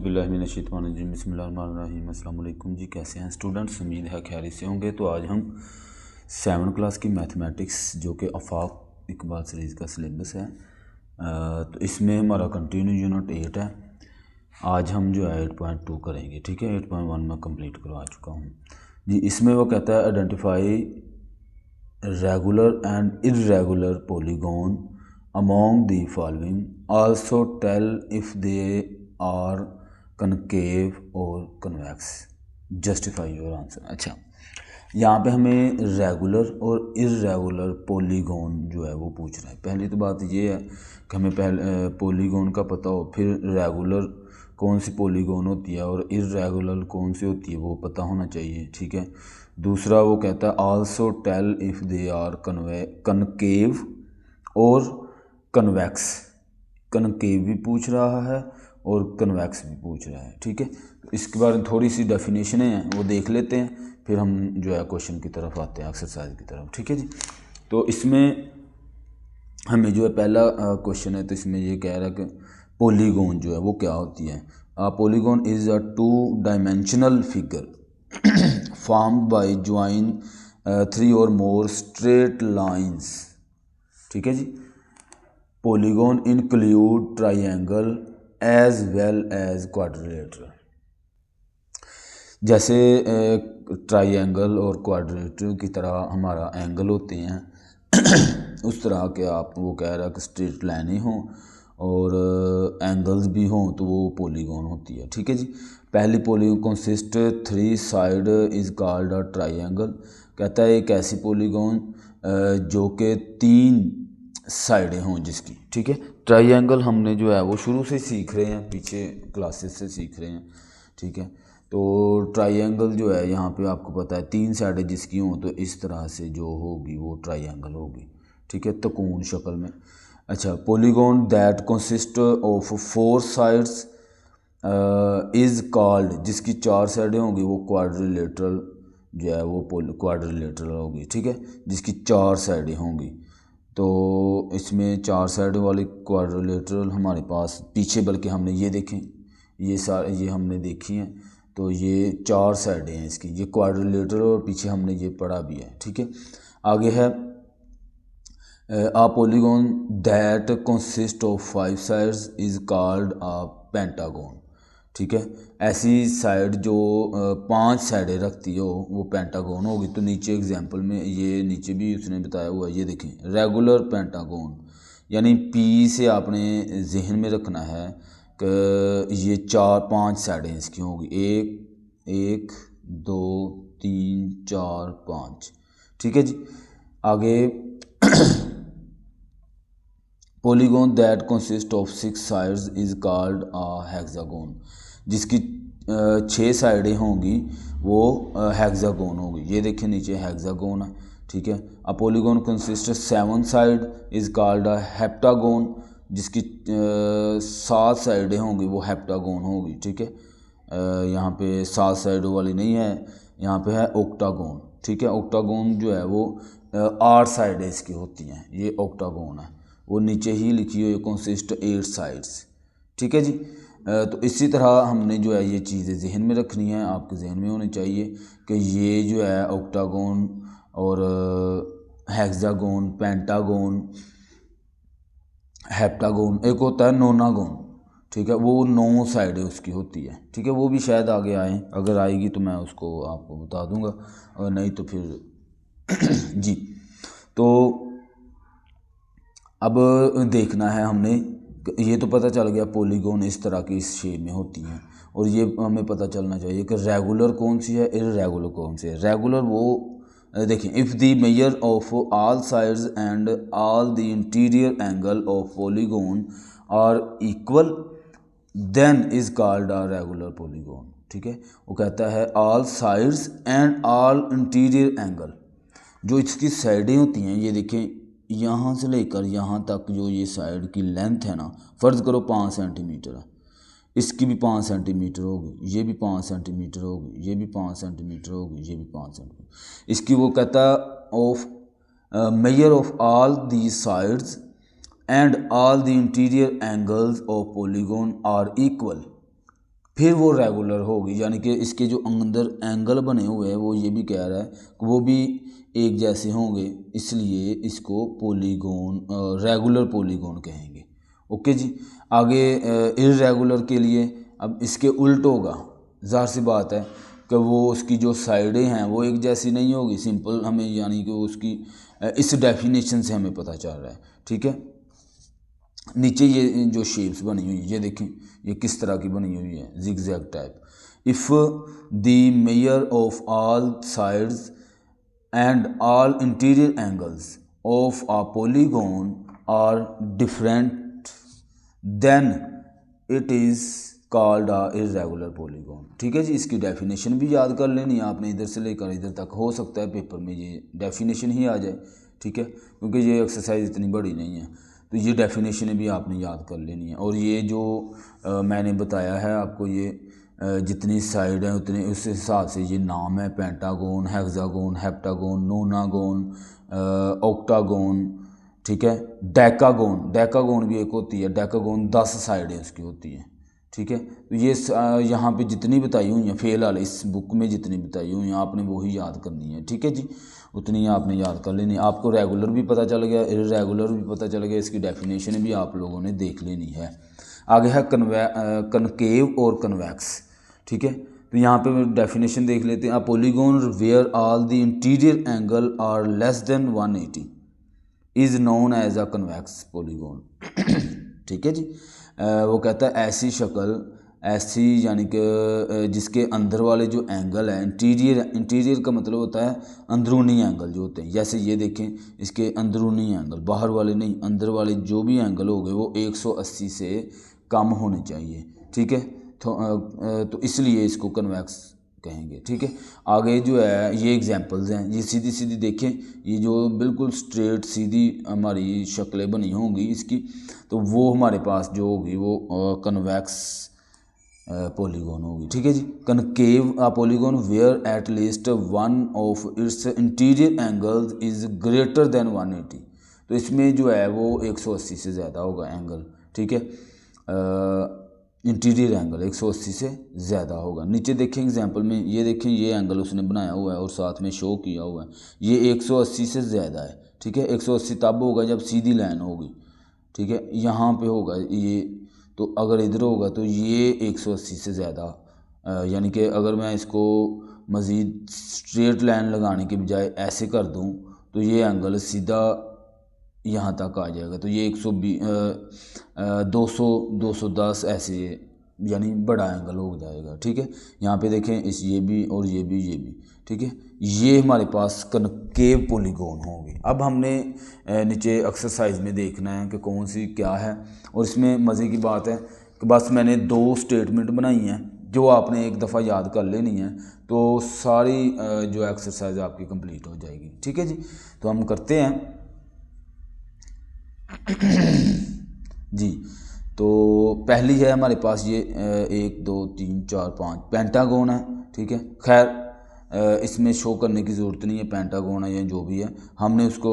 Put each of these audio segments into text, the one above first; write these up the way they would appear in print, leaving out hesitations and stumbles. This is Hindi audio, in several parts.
बिस्मिल्लाहिर्रहमानिर्रहीम बिस्मिल्लाहिर्रहमानिर्रहीम। अस्सलाम वालेकुम जी, कैसे हैं स्टूडेंट्स? उम्मीद है खैरियत से होंगे। तो आज हम 7 क्लास की मैथमेटिक्स जो कि आफाक इकबाल सीरीज़ का सिलेबस है, तो इसमें हमारा कंटिन्यू यूनिट 8 है। आज हम जो है 8.2 करेंगे, ठीक है। 8.1 में कंप्लीट करवा चुका हूँ जी। इसमें वो कहता है identify regular and irregular polygon among the following, also tell if they are concave और कन्वेक्स, जस्टिफाई योर आंसर। अच्छा, यहाँ पे हमें रेगुलर और इर्रेगुलर पॉलीगॉन जो है वो पूछ रहा है। पहली तो बात ये है कि हमें पहले पॉलीगॉन का पता हो, फिर रेगुलर कौन सी पॉलीगॉन होती है और इर्रेगुलर कौन सी होती है वो पता होना चाहिए, ठीक है। दूसरा वो कहता है also tell if they are concave और कन्वेक्स। कनकेव भी पूछ रहा है और कन्वेक्स भी पूछ रहा है, ठीक है। तो इसके बारे में थोड़ी सी डेफिनेशनें हैं वो देख लेते हैं, फिर हम जो है क्वेश्चन की तरफ आते हैं, एक्सरसाइज की तरफ, ठीक है जी। तो इसमें हमें जो है पहला क्वेश्चन है, तो इसमें ये कह रहा है कि पॉलीगॉन जो है वो क्या होती है। Polygon is a 2 dimensional figure formed by join 3 और मोर स्ट्रेट लाइंस, ठीक है जी। Polygon include triangle as well as quadrilateral. जैसे ट्राइंगल और क्वाड्रिलेटरल की तरह हमारा एंगल होते हैं उस तरह के आप वो कह रहा है कि स्ट्रेट लाइनें हों और एंगल्स भी हों तो वो पॉलीगॉन होती है, ठीक है जी। पहली polygon consist 3 side is called a triangle. कहता है एक ऐसी पॉलीगॉन जो कि 3 साइडें हों जिसकी, ठीक है। ट्राइंगल हमने जो है वो शुरू से सीख रहे हैं, पीछे क्लासेस से सीख रहे हैं, ठीक है। तो ट्राइंगल जो है यहाँ पे आपको पता है 3 साइडें जिसकी हों तो इस तरह से जो होगी वो ट्राइंगल होगी, ठीक है, त्रिकोण शक्ल में। अच्छा, polygon that consist of 4 sides is called, जिसकी 4 साइडें होंगी वो क्वाड्रिलेटरल जो है वो क्वाड्रिलेटरल होगी, ठीक है, जिसकी 4 साइडें होंगी। तो इसमें 4 साइड वाली क्वाड्रिलेटरल हमारे पास पीछे, बल्कि हमने ये देखें, ये हमने देखी हैं, तो ये 4 साइडें हैं इसकी, ये क्वाड्रिलेटरल और पीछे हमने ये पढ़ा भी है, ठीक है। आगे है a polygon that consist of 5 sides is called a pentagon, ठीक है। ऐसी साइड जो 5 साइडें रखती हो वो पेंटागॉन होगी। तो नीचे एग्जांपल में ये नीचे भी उसने बताया हुआ है, ये देखें रेगुलर पेंटागॉन, यानी पी से आपने जहन में रखना है कि ये 4-5 साइडें इसकी होंगी, 1 2 3 4 5, ठीक है जी। आगे polygon that consist of 6 sides is called a hexagon, जिसकी 6 साइडें होंगी वो हेक्सागोन होगी। ये देखिए नीचे हेक्सागोन है, ठीक है। A polygon consist 7 side is called a heptagon, जिसकी 7 साइडें होंगी वो हेप्टागोन होगी, ठीक है। यहाँ पे 7 साइडों वाली नहीं है, यहाँ पे है ऑक्टागोन, ठीक है। ऑक्टागोन जो है वो 8 साइडें इसकी होती हैं, ये ऑक्टागोन है, वो नीचे ही लिखी हुई कंसिस्ट 8 साइड्स, ठीक है जी। तो इसी तरह हमने जो है ये चीज़ें जहन में रखनी है, आपके जहन में होनी चाहिए कि ये जो है ऑक्टागोन और हेक्सागोन, पेंटागोन, हेप्टागोन, एक होता है नोनागोन, ठीक है, वो 9 साइडें उसकी होती है, ठीक है। वो भी शायद आगे आए, अगर आएगी तो मैं उसको आपको बता दूंगा, और नहीं तो फिर जी। तो अब देखना है हमने, ये तो पता चल गया पॉलीगॉन इस तरह की इस शेप में होती हैं, और ये हमें पता चलना चाहिए कि रेगुलर कौन सी है, इर्रेगुलर कौन सी है। रेगुलर वो देखिए, if the measure of all sides and all the interior angle of polygon are equal then is called a regular polygon, ठीक है। वो कहता है all sides and all interior angle, जो इसकी साइडें होती हैं, ये देखें यहाँ से लेकर यहाँ तक जो ये साइड की लेंथ है ना, फ़र्ज़ करो 5 सेंटीमीटर है, इसकी भी 5 सेंटीमीटर होगी, ये भी 5 सेंटीमीटर होगी, ये भी 5 सेंटीमीटर होगी, ये भी 5 सेंटीमीटर। इसकी वो कहता है of measure of all the sides and all the interior angles of polygon are equal, फिर वो रेगुलर होगी, यानी कि इसके जो अंदर एंगल बने हुए हैं वो ये भी कह रहा है कि वो भी एक जैसे होंगे, इसलिए इसको पॉलीगॉन रेगुलर पॉलीगॉन कहेंगे। ओके जी। आगे इर्रेगुलर के लिए अब इसके उल्ट होगा, ज़ाहिर सी बात है कि वो उसकी जो साइडें हैं वो एक जैसी नहीं होगी। सिंपल हमें यानी कि उसकी इस डेफिनेशन से हमें पता चल रहा है, ठीक है। नीचे ये जो शेप्स बनी हुई ये देखें, ये किस तरह की बनी हुई है, zigzag type. If the measure of all sides and all interior angles of a polygon are different then it is called a irregular polygon। ठीक है जी। इसकी डेफिनेशन भी याद कर लेनी है आपने, इधर से लेकर इधर तक, हो सकता है पेपर में ये डेफिनेशन ही आ जाए, ठीक है, क्योंकि ये एक्सरसाइज इतनी बड़ी नहीं है, तो ये डेफिनेशन भी आपने याद कर लेनी है। और ये जो मैंने बताया है आपको, ये जितनी साइड है उतने उस हिसाब से ये नाम है, पेंटागोन, हेक्सागोन, हेप्टागोन, नोनागोन, ऑक्टागोन, ठीक है। डेकागोन, डेकागोन भी एक होती है, डेकागोन 10 साइडें उसकी होती हैं, ठीक है। तो ये यहाँ पे जितनी बताई हुई हैं फ़िलहाल इस बुक में जितनी बताई हुई हैं आपने वही याद करनी है, ठीक है जी, उतनी आपने याद कर लेनी। आपको रेगुलर भी पता चल गया, इर्रेगुलर भी पता चल गया, इसकी डेफिनेशन भी आप लोगों ने देख लेनी है। आगे है कनकेव और कन्वैक्स, ठीक है। तो यहाँ पे डेफिनेशन देख लेते हैं। A polygon where all the interior angle are less than 180 is known as a convex polygon. ठीक है जी। वो कहता है ऐसी शक्ल, ऐसी यानी कि जिसके अंदर वाले जो एंगल है, इंटीरियर का मतलब होता है अंदरूनी एंगल जो होते हैं। जैसे ये देखें, इसके अंदरूनी एंगल, बाहर वाले नहीं, अंदर वाले जो भी एंगल हो गए वो 180 से कम होने चाहिए, ठीक है। तो इसलिए इसको कन्वैक्स कहेंगे, ठीक है। आगे जो है ये एग्जांपल्स हैं, ये सीधी सीधी देखें, ये जो बिल्कुल स्ट्रेट सीधी हमारी शक्लें बनी होंगी इसकी, तो वो हमारे पास जो होगी वो कन्वैक्स पॉलीगॉन होगी, ठीक है जी। Concave a polygon where at least one of its interior angles is greater than 180। तो इसमें जो है वो 180 से ज़्यादा होगा एंगल, ठीक है। इंटीरियर एंगल 180 से ज़्यादा होगा। नीचे देखें एग्जांपल में, ये देखें, ये एंगल उसने बनाया हुआ है और साथ में शो किया हुआ है, ये 180 से ज़्यादा है, ठीक है। 180 तब होगा जब सीधी लाइन होगी, ठीक है, यहाँ पे होगा ये, तो अगर इधर होगा तो ये 180 से ज़्यादा, यानी कि अगर मैं इसको मज़ीद स्ट्रेट लाइन लगाने के बजाय ऐसे कर दूँ तो ये एंगल सीधा यहाँ तक आ जाएगा, तो ये 120 200 210 ऐसे, यानी बड़ा एंगल हो जाएगा, ठीक है। यहाँ पे देखें, इस ये भी और ये भी, ठीक है। ये हमारे पास कनकेव पॉलीगॉन होंगे। अब हमने नीचे एक्सरसाइज में देखना है कि कौन सी क्या है, और इसमें मज़े की बात है कि बस मैंने 2 स्टेटमेंट बनाई हैं जो आपने एक दफ़ा याद कर लेनी है, तो सारी जो एक्सरसाइज आपकी कंप्लीट हो जाएगी, ठीक है जी। तो हम करते हैं जी। तो पहली है हमारे पास ये 1 2 3 4 5 पेंटागोन है, ठीक है। खैर इसमें शो करने की ज़रूरत नहीं है, पेंटागोन है या जो भी है। हमने उसको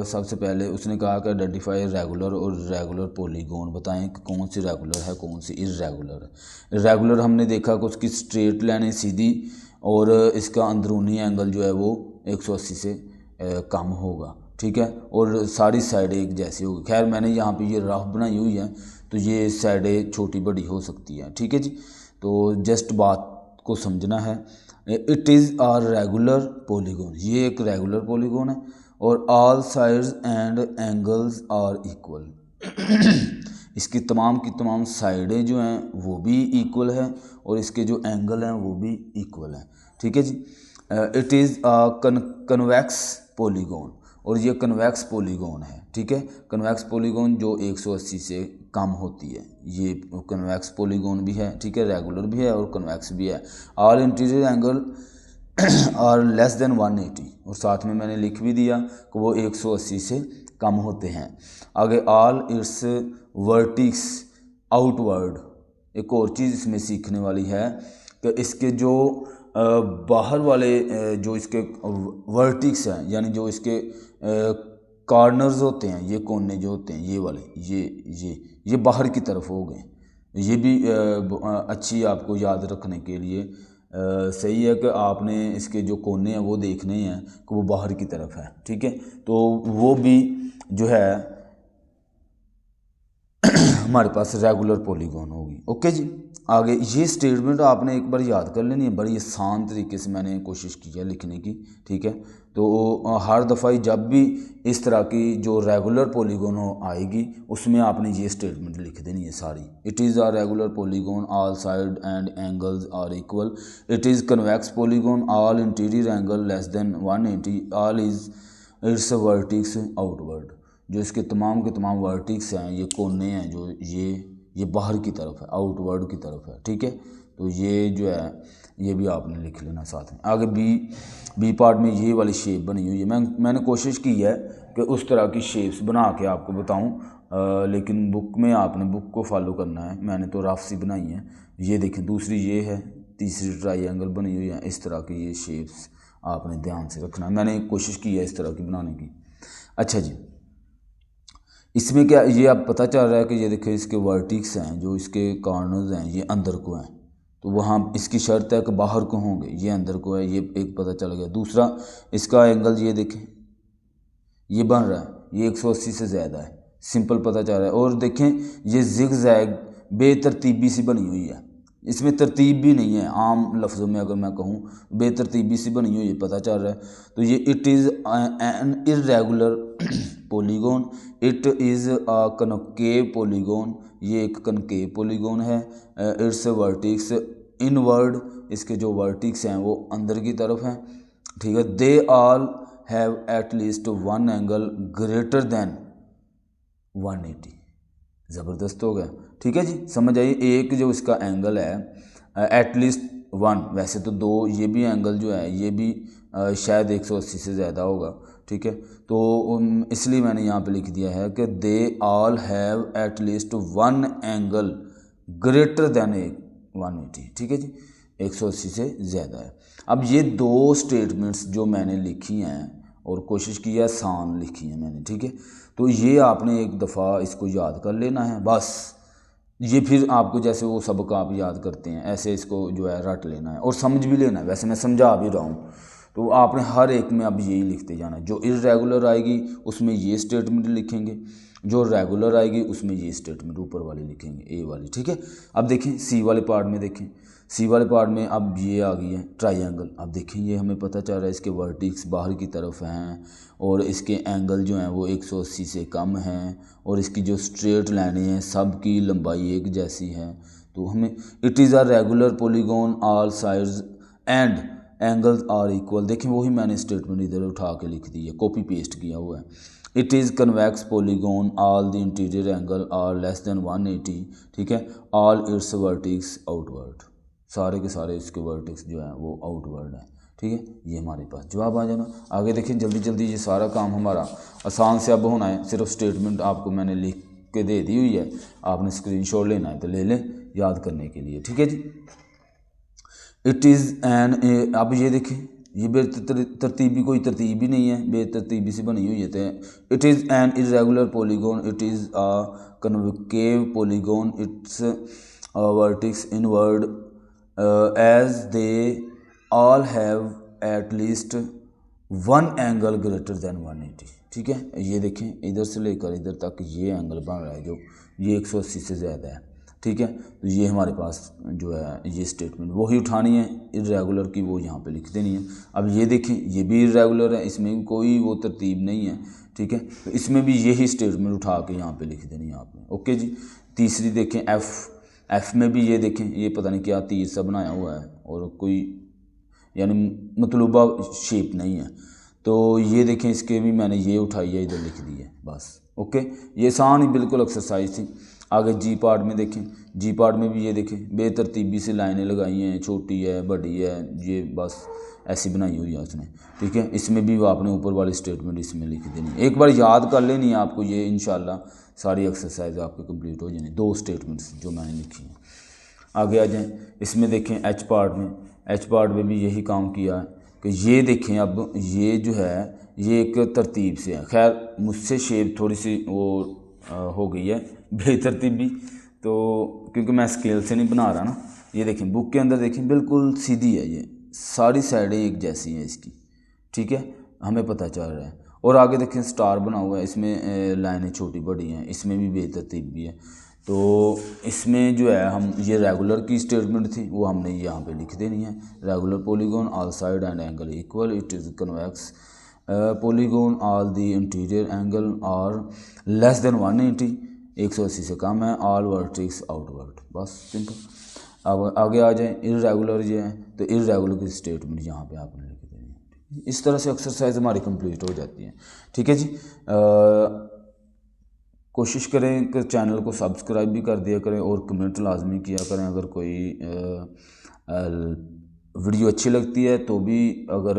सबसे पहले उसने कहा कि आइडेंटिफाई रेगुलर और इर्रेगुलर पॉलीगॉन, बताएं कि कौन सी रेगुलर है कौन सी इर्रेगुलर है। रेगुलर हमने देखा कि उसकी स्ट्रेट लाइन है सीधी, और इसका अंदरूनी एंगल जो है वो 180 से कम होगा, ठीक है, और सारी साइडें एक जैसी होगी। खैर मैंने यहाँ पे ये रफ बनाई हुई है, तो ये साइडें छोटी बड़ी हो सकती हैं, ठीक है जी। तो जस्ट बात को समझना है। It is a regular polygon, ये एक रेगुलर पॉलीगॉन है, और all sides and angles are equal. इसकी तमाम की तमाम साइडें जो हैं वो भी इक्वल है, और इसके जो एंगल हैं वो भी इक्वल हैं, ठीक है जी। It is a convex polygon, और ये कन्वैक्स पॉलीगॉन है, ठीक है। कन्वैक्स पॉलीगॉन जो 180 से कम होती है, ये कन्वैक्स पॉलीगॉन भी है, ठीक है, रेगुलर भी है और कन्वैक्स भी है। All interior angle are less than 180, और साथ में मैंने लिख भी दिया कि वो 180 से कम होते हैं। आगे ऑल इट्स वर्टिक्स आउटवर्ड, एक और चीज़ इसमें सीखने वाली है कि इसके जो बाहर वाले जो इसके वर्टिक्स हैं, यानी जो इसके कॉर्नर्स होते हैं, ये कोने जो होते हैं ये वाले, ये बाहर की तरफ हो गए, ये भी अच्छी आपको याद रखने के लिए सही है कि आपने इसके जो कोने हैं वो देखने हैं कि वो बाहर की तरफ है, ठीक है। तो वो भी जो है हमारे पास रेगुलर पॉलीगॉन होगी। ओके जी, आगे ये स्टेटमेंट आपने एक बार याद कर लेनी है, बड़ी आसान तरीके से मैंने कोशिश की है लिखने की, ठीक है। तो हर दफ़ा जब भी इस तरह की जो रेगुलर पॉलीगॉन आएगी उसमें आपने ये स्टेटमेंट लिख देनी है सारी। It is a regular polygon, all side and angles are equal. It is convex polygon, all interior angle less than 180, all is its vertex outward. जो इसके तमाम के तमाम वर्टिक्स हैं, ये कोने हैं, जो ये बाहर की तरफ है, आउटवर्ड की तरफ है, ठीक है। तो ये जो है ये भी आपने लिख लेना साथ में। आगे बी पार्ट में ये वाली शेप बनी हुई है। मैंने कोशिश की है कि उस तरह की शेप्स बना के आपको बताऊं, लेकिन बुक में आपने बुक को फॉलो करना है। मैंने तो रफ सी बनाई है। ये देखें, दूसरी ये है, तीसरी ट्रायंगल बनी हुई है। इस तरह की ये शेप्स आपने ध्यान से रखना है। मैंने कोशिश की है इस तरह की बनाने की। अच्छा जी, इसमें क्या ये अब पता चल रहा है कि ये देखिए इसके वर्टिक्स हैं, जो इसके कॉर्नर्स हैं ये अंदर को हैं, तो वहाँ इसकी शर्त है कि बाहर को होंगे, ये अंदर को है, ये एक पता चल गया। दूसरा इसका एंगल ये देखें ये बन रहा है, ये 180 से ज़्यादा है, सिंपल पता चल रहा है। और देखें ये जिग-जैग बेतरतीबी सी बनी हुई है, इसमें तरतीब भी नहीं है। आम लफ्ज़ों में अगर मैं कहूँ बेतरतीबी सी बनी हुई है, पता चल रहा है। तो ये it is N irregular polygon, it is a concave polygon, ये एक कनकेव पॉलीगॉन है। इट्स वर्टिक्स इनवर्ड, इसके जो वर्टिक्स हैं वो अंदर की तरफ हैं, ठीक है। दे all have at least one angle greater than 180। ज़बरदस्त हो गया, ठीक है जी, समझ आइए। एक जो इसका एंगल है एटलीस्ट 1, वैसे तो 2, ये भी एंगल जो है ये भी शायद 180 से ज़्यादा होगा, ठीक है। तो इसलिए मैंने यहाँ पे लिख दिया है कि दे all have at least one angle greater than 180, ठीक है जी, 180 से ज़्यादा है। अब ये दो स्टेटमेंट्स जो मैंने लिखी हैं और कोशिश की है आसान लिखी है मैंने, ठीक है। तो ये आपने एक दफ़ा इसको याद कर लेना है बस। ये फिर आपको जैसे वो सबक आप याद करते हैं ऐसे इसको जो है रट लेना है और समझ भी लेना है। वैसे मैं समझा भी रहा हूँ, तो आपने हर एक में अब यही लिखते जाना है। जो इर्रेगुलर आएगी उसमें ये स्टेटमेंट लिखेंगे, जो रेगुलर आएगी उसमें ये स्टेटमेंट ऊपर वाली लिखेंगे, ए वाली, ठीक है। अब देखें सी वाले पार्ट में, देखें सी वाले पार्ट में अब ये आ गई है ट्रायंगल। अब देखें ये हमें पता चल रहा है इसके वर्टिक्स बाहर की तरफ हैं और इसके एंगल जो हैं वो 180 से कम हैं और इसकी जो स्ट्रेट लाइनें हैं सब की लंबाई एक जैसी है। तो हमें it is a regular polygon, all sides and angles are equal. देखें वही मैंने स्टेटमेंट इधर उठा के लिख दी है, कॉपी पेस्ट किया हुआ है। It is convex polygon, all the interior angle are less than 180, ठीक है। ऑल इट्स वर्टिक्स आउटवर्ड, सारे के सारे इसके वर्टिक्स जो हैं वो आउटवर्ड हैं, ठीक है। ये हमारे पास जवाब आ जाना। आगे देखिए जल्दी जल्दी, ये सारा काम हमारा आसान से अब होना है। सिर्फ स्टेटमेंट आपको मैंने लिख के दे दी हुई है, आपने स्क्रीनशॉट लेना है तो ले लें याद करने के लिए, ठीक है जी। इट इज़ एन, अब ये देखें ये बेतरतीबी कोई तरतीब ही नहीं है, बेतरतीबी से बनी हुई है। तो it is an irregular polygon, it is a concave polygon, its vertex inward as they all have at least one angle greater than 180, ठीक है। ये देखें इधर से लेकर इधर तक ये एंगल बन रहा है जो ये 180 से ज़्यादा है, ठीक है। तो ये हमारे पास जो है ये स्टेटमेंट वही उठानी है इर्रेगुलर की, वो यहाँ पे लिख देनी है। अब ये देखें ये भी इर्रेगुलर है, इसमें कोई वो तरतीब नहीं है, ठीक है। तो इसमें भी यही स्टेटमेंट उठा के यहाँ पे लिख देनी है आपने, ओके जी। तीसरी देखें एफ़ में भी ये देखें ये पता नहीं क्या तीर सा बनाया हुआ है और कोई यानी मतलूबा शेप नहीं है। तो ये देखें इसके भी मैंने ये उठाई है इधर लिख दी है बस, ओके। ये आसान ही बिल्कुल एक्सरसाइज थी। आगे जी पार्ट में देखें, जी पार्ट में भी ये देखें बेतरतीबी से लाइनें लगाई हैं, छोटी है बड़ी है, ये बस ऐसी बनाई हुई है उसने, ठीक है। इसमें भी आपने ऊपर वाली स्टेटमेंट इसमें लिख देनी है। एक बार याद कर लेनी है आपको, ये इंशाल्लाह सारी एक्सरसाइज आपके कंप्लीट हो जानी। दो स्टेटमेंट्स जो मैंने लिखी हैं। आगे आ जाएं, इसमें देखें एच पार्ट में, एच पार्ट में भी यही काम किया है कि ये देखें अब ये जो है ये एक तरतीब से है। खैर मुझसे शेप थोड़ी सी वो हो गई है बेतरतीबी, तो क्योंकि मैं स्केल से नहीं बना रहा ना, ये देखें बुक के अंदर देखें बिल्कुल सीधी है, ये सारी साइडें एक जैसी हैं इसकी, ठीक है, हमें पता चल रहा है। और आगे देखें स्टार बना हुआ है, इसमें लाइनें छोटी बड़ी हैं, इसमें भी बेतरतीब भी है। तो इसमें जो है हम ये रेगुलर की स्टेटमेंट थी, वो हमने यहाँ पे लिख देनी है। Regular polygon all side and angle equal, it is convex polygon all the interior angle are less than 180, 180 से कम है, ऑल वर्टिक्स आउटवर्ड, बस सिंपल। अब आगे आ जाएं, इर्रेगुलर ये है तो इर्रेगुलर की स्टेटमेंट यहाँ पे आपने लिख देनी है। इस तरह से एक्सरसाइज हमारी कंप्लीट हो जाती है, ठीक है जी। कोशिश करें कि चैनल को सब्सक्राइब भी कर दिया करें और कमेंट लाजमी किया करें। अगर कोई वीडियो अच्छी लगती है तो भी, अगर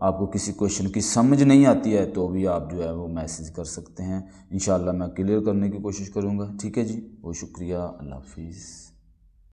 आपको किसी क्वेश्चन की समझ नहीं आती है तो भी आप जो है वो मैसेज कर सकते हैं। इंशाल्लाह मैं क्लियर करने की कोशिश करूँगा, ठीक है जी। बहुत शुक्रिया, अल्लाह हाफिज़।